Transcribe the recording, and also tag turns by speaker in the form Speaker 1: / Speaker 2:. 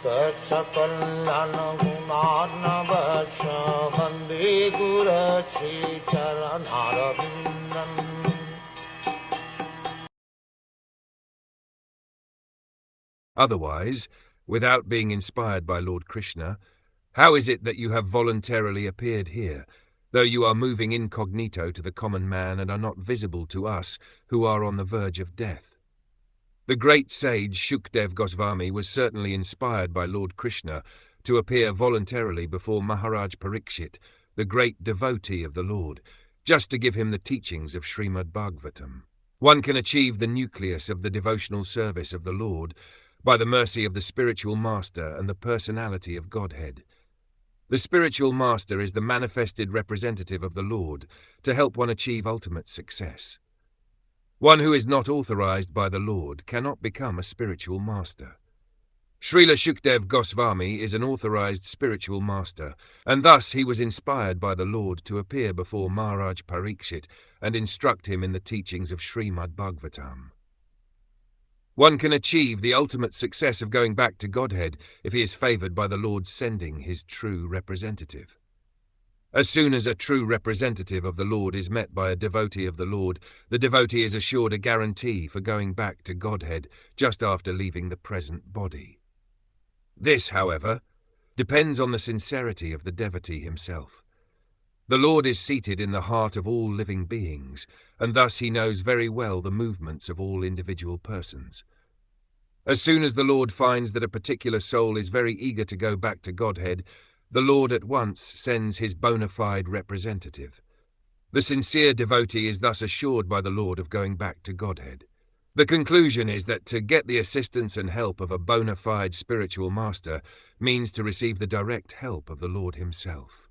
Speaker 1: Sakalayan gunarnavasya Vande Guru Sri Charanaravindan.
Speaker 2: Otherwise, without being inspired by Lord Krishna, how is it that you have voluntarily appeared here, though you are moving incognito to the common man and are not visible to us who are on the verge of death? The great sage Sukadeva Goswami was certainly inspired by Lord Krishna to appear voluntarily before Maharaj Parikshit, the great devotee of the Lord, just to give him the teachings of Srimad Bhagwatam. One can achieve the nucleus of the devotional service of the Lord by the mercy of the spiritual master and the personality of Godhead. The spiritual master is the manifested representative of the Lord to help one achieve ultimate success. One who is not authorized by the Lord cannot become a spiritual master. Srila Sukadeva Goswami is an authorized spiritual master, and thus he was inspired by the Lord to appear before Maharaj Parikshit and instruct him in the teachings of Srimad Bhagwatam. One can achieve the ultimate success of going back to Godhead if he is favored by the Lord's sending his true representative. As soon as a true representative of the Lord is met by a devotee of the Lord, the devotee is assured a guarantee for going back to Godhead just after leaving the present body. This, however, depends on the sincerity of the devotee himself. The Lord is seated in the heart of all living beings, and thus he knows very well the movements of all individual persons. As soon as the Lord finds that a particular soul is very eager to go back to Godhead, the Lord at once sends his bona fide representative. The sincere devotee is thus assured by the Lord of going back to Godhead. The conclusion is that to get the assistance and help of a bona fide spiritual master means to receive the direct help of the Lord himself.